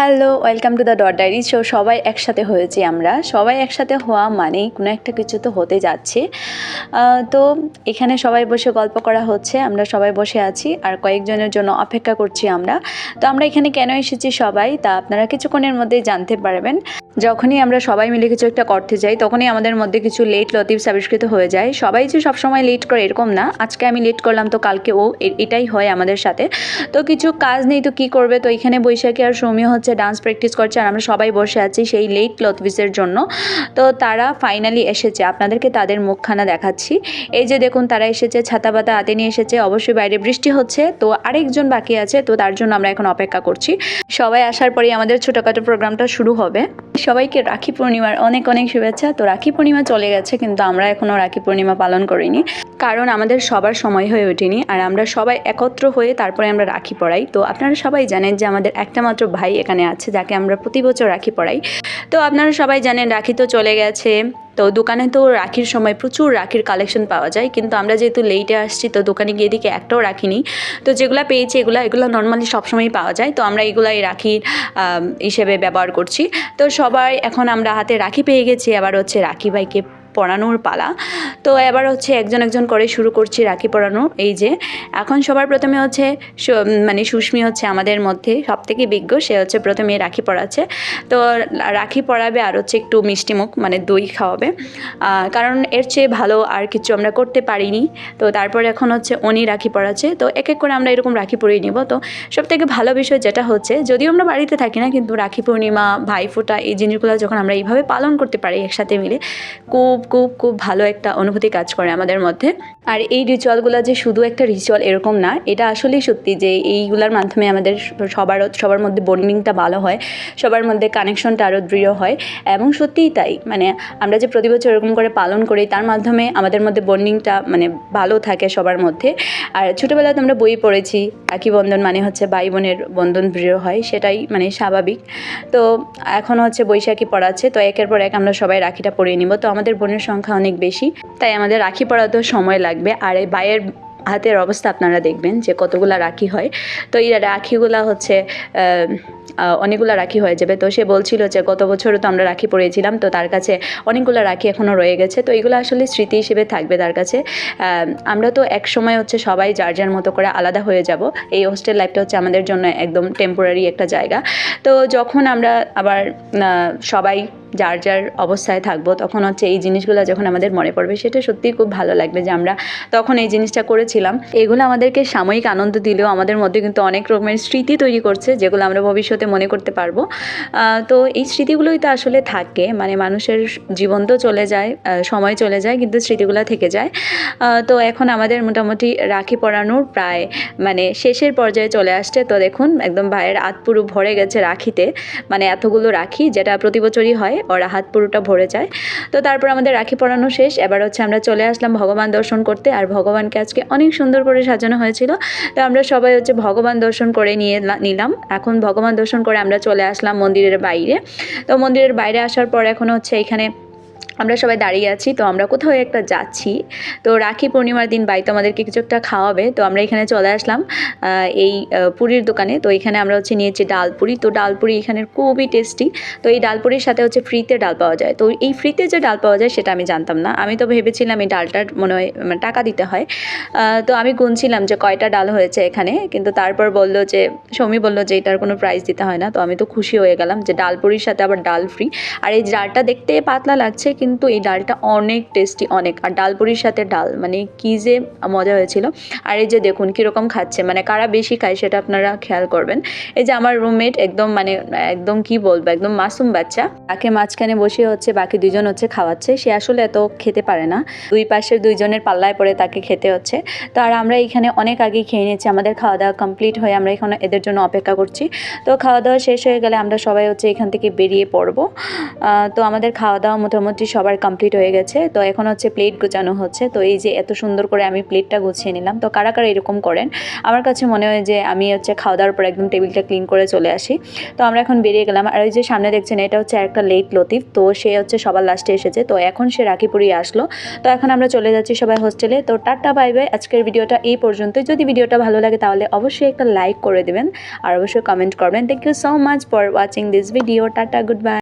Hello, welcome to the dot diary. So সবাই একসাথে হয়েছি আমরা। সবাই একসাথে হওয়া মানেই কোনো একটা কিছু তো হতে যাচ্ছে। তো এখানে সবাই বসে গল্প করা হচ্ছে, আমরা সবাই বসে আছি আর কয়েকজনের জন্য অপেক্ষা করছি আমরা। তো আমরা এখানে কেন এসেছি সবাই তা আপনারা কিছুক্ষণের মধ্যেই জানতে পারবেন। যখনই আমরা সবাই মিলে কিছু একটা করতে যাই তখনই আমাদের মধ্যে কিছু লেট লতিফ আবিষ্কৃত হয়ে যায়। সবাই যে সবসময় লেট করে এরকম না, আজকে আমি লেট করলাম তো কালকে ও, এটাই হয় আমাদের সাথে। তো কিছু কাজ নেই তো কি করবে, তো এখানে বৈশাখী আর সৌম্য হচ্ছে ডান্স প্র্যাকটিস করছে আর আমরা সবাই বসে আছি সেই লেট লতিফের জন্য। তো তারা ফাইনালি এসেছে, আপনাদেরকে তাদের মুখখানা দেখাচ্ছি। এই যে দেখুন তারা এসেছে, ছাতা পাতা হাতে নিয়ে এসেছে। অবশ্যই বাইরে বৃষ্টি হচ্ছে, তো আরেকজন বাকি আছে, তো তার জন্য আমরা এখন অপেক্ষা করছি। সবাই আসার পরেই আমাদের ছোটোখাটো প্রোগ্রামটা শুরু হবে। সবাইকে রাখি পূর্ণিমার অনেক অনেক শুভেচ্ছা। তো রাখি পূর্ণিমা চলে গেছে কিন্তু আমরা এখনও রাখি পূর্ণিমা পালন করিনি, কারণ আমাদের সবার সময় হয়ে ওঠেনি আর আমরা সবাই একত্র হয়ে তারপরে আমরা রাখি পড়াই। তো আপনারা সবাই জানেন যে আমাদের একটা মাত্র ভাই এখানে আছে যাকে আমরা প্রতি বছর রাখি পড়াই। তো আপনারা সবাই জানেন রাখি তো চলে গেছে, তো দোকানে তো রাখির সময় প্রচুর রাখির কালেকশন পাওয়া যায়, কিন্তু আমরা যেহেতু লেটে আসছি তো দোকানে গিয়ে দিকে একটাও রাখি নি। তো যেগুলো পেয়েছি এগুলো নর্মালি সবসময়ই পাওয়া যায়, তো আমরা এগুলো এই রাখির হিসেবে ব্যবহার করছি। তো সবাই এখন আমরা হাতে রাখি পেয়ে গেছি, আবার হচ্ছে রাখি ভাইকে পরানোর পালা। তো এবার হচ্ছে একজন একজন করে শুরু করছি রাখি পরানো। এই যে এখন সবার প্রথমে হচ্ছে সুস্মি হচ্ছে আমাদের মধ্যে সব থেকে বিজ্ঞ, সে হচ্ছে প্রথমে রাখি পরাচ্ছে। তো রাখি পরাবে আর হচ্ছে একটু মিষ্টিমুখ দই খাওয়াবে, কারণ এর চেয়ে ভালো আর কিছু আমরা করতে পারিনি। তো তারপর এখন হচ্ছে উনি রাখি পরাচ্ছে, তো এক এক করে আমরা এরকম রাখি পরিয়ে নিব। তো সব থেকে ভালো বিষয় যেটা হচ্ছে, যদিও আমরা বাড়িতে থাকি না কিন্তু রাখি পূর্ণিমা ভাইফোঁটা এই জিনিসগুলো যখন আমরা এইভাবে পালন করতে পারি একসাথে মিলে, খুব খুব খুব ভালো একটা অনুভূতি কাজ করে আমাদের মধ্যে। আর এই রিচুয়ালগুলো যে শুধু একটা রিচুয়াল এরকম না, এটা আসলেই সত্যি যে এইগুলোর মাধ্যমে আমাদের সবার মধ্যে বন্ডিংটা ভালো হয়, সবার মধ্যে কানেকশনটা আরও দৃঢ় হয়। এবং সত্যিই তাই, আমরা যে প্রতি বছর এরকম করে পালন করি তার মাধ্যমে আমাদের মধ্যে বন্ডিংটা ভালো থাকে সবার মধ্যে। আর ছোটোবেলায় তো আমরা বই পড়েছি রাখি বন্ধন মানে হচ্ছে ভাই বোনের বন্ধন দৃঢ় হয়, সেটাই স্বাভাবিক। তো এখন হচ্ছে বৈশাখী পড়াচ্ছে, তো একের পর এক আমরা সবাই রাখিটা পরিয়ে নিব। তো আমাদের বোনের সংখ্যা অনেক বেশি, তাই আমাদের রাখি পরাতেও সময় লাগবে। আর এই ভাইয়ের হাতের অবস্থা আপনারা দেখবেন যে কতগুলা রাখি হয়। তো এই রাখিগুলা হচ্ছে অনেকগুলো রাখি হয়ে যাবে। তো সে বলছিল যে গত বছরও তো আমরা রাখি পরিয়েছিলাম, তো তার কাছে অনেকগুলো রাখি এখনও রয়ে গেছে। তো এগুলো আসলে স্মৃতি হিসেবে থাকবে তার কাছে। আমরা তো এক সময় হচ্ছে সবাই যার যার মতো করে আলাদা হয়ে যাব। এই হোস্টেল লাইফটা হচ্ছে আমাদের জন্য একদম টেম্পোরারি একটা জায়গা। তো যখন আমরা আবার সবাই যার যার অবস্থায় থাকবো তখন হচ্ছে এই জিনিসগুলো যখন আমাদের মনে পড়বে সেটা সত্যিই খুব ভালো লাগবে যে আমরা তখন এই জিনিসটা করেছিলাম। এগুলো আমাদেরকে সাময়িক আনন্দ দিলেও আমাদের মধ্যে কিন্তু অনেক রকমের স্মৃতি তৈরি করছে, যেগুলো আমরা ভবিষ্যতে মনে করতে পারবো। তো এই স্মৃতিগুলোই তো আসলে থাকে, মানুষের জীবন তো চলে যায়, সময় চলে যায়, কিন্তু স্মৃতিগুলো থেকে যায়। তো এখন আমাদের মোটামুটি রাখি পরানোর প্রায় শেষের পর্যায়ে চলে আসছে। তো দেখুন একদম ভাইয়ের হাত পুরো ভরে গেছে রাখিতে, এতগুলো রাখি যেটা প্রতি বছরই হয়, ওরা হাত পুরোটা ভরে যায়। তো তারপর আমাদের রাখি পরানো শেষ, এবার হচ্ছে আমরা চলে আসলাম ভগবান দর্শন করতে। আর ভগবানকে আজকে অনেক সুন্দর করে সাজানো হয়েছিল, তো আমরা সবাই হচ্ছে ভগবান দর্শন করে নিলাম। এখন ভগবান দর্শন করে আমরা চলে আসলাম মন্দিরের বাইরে। তো মন্দিরের বাইরে আসার পর এখন হচ্ছে এখানে আমরা সবাই দাঁড়িয়ে আছি, তো আমরা কোথাও একটা যাচ্ছি। তো রাখি পূর্ণিমার দিন ভাই তো আমাদেরকে কিছু একটা খাওয়াবে, তো আমরা এখানে চলে আসলাম এই পুরীর দোকানে। তো এখানে আমরা হচ্ছে নিয়েছি ডালপুরি। তো ডালপুরি এখানের খুবই টেস্টি। তো এই ডালপুরির সাথে হচ্ছে ফ্রিতে ডাল পাওয়া যায়। তো এই ফ্রিতে যে ডাল পাওয়া যায় সেটা আমি জানতাম না, আমি তো ভেবেছিলাম এই ডালটার মনে হয় টাকা দিতে হয়। তো আমি গুনছিলাম যে কয়টা ডাল হয়েছে এখানে, কিন্তু তারপর সৌমি বললো যে এটার কোনো প্রাইস দিতে হয় না। তো আমি তো খুশি হয়ে গেলাম যে ডালপুরির সাথে আবার ডাল ফ্রি। আর এই ডালটা দেখতে পাতলা লাগছে কিন্তু এই ডালটা অনেক টেস্টি, অনেক। আর ডালপুরির সাথে ডাল কী যে মজা হয়েছিল। আর এই যে দেখুন কীরকম খাচ্ছে, কারা বেশি খায় সেটা আপনারা খেয়াল করবেন। এই যে আমার রুমমেট একদম কি বলবো, একদম মাসুম বাচ্চা, তাকে মাঝখানে বসে হচ্ছে বাকি দুজন হচ্ছে খাওয়াচ্ছে। সে আসলে এত খেতে পারে না, দুই পাশের দুইজনের পাল্লায় পড়ে তাকে খেতে হচ্ছে। তো আর আমরা এখানে অনেক আগেই খেয়ে নিয়েছি, আমাদের খাওয়া দাওয়া কমপ্লিট হয়ে আমরা এখানে এদের জন্য অপেক্ষা করছি। তো খাওয়া দাওয়া শেষ হয়ে গেলে আমরা সবাই হচ্ছে এখান থেকে বেরিয়ে পড়বো। তো আমাদের খাওয়া দাওয়া মোটামুটি সবার কমপ্লিট হয়ে গেছে। তো এখন হচ্ছে প্লেট গোছানো হচ্ছে। তো এই যে এত সুন্দর করে আমি প্লেটটা গুছিয়ে নিলাম। তো কারা কারা এরকম করেন? আমার কাছে মনে হয় যে আমি হচ্ছে খাওয়া দাওয়ার পর একদম টেবিলটা ক্লিন করে চলে আসি। তো আমরা এখন বেরিয়ে গেলাম। আর ওই যে সামনে দেখছেন এটা হচ্ছে একটা লেট লতিফ। তো সে হচ্ছে সবার লাস্টে এসেছে। তো এখন সে রাখি পরিয়ে আসলো। তো এখন আমরা চলে যাচ্ছি সবাই হোস্টেলে। তো টাটা বাই বাই। আজকের ভিডিওটা এই পর্যন্তই। যদি ভিডিওটা ভালো লাগে তাহলে অবশ্যই একটা লাইক করে দেবেন আর অবশ্যই কমেন্ট করবেন। Thank you so much for watching this video. Tata, good by.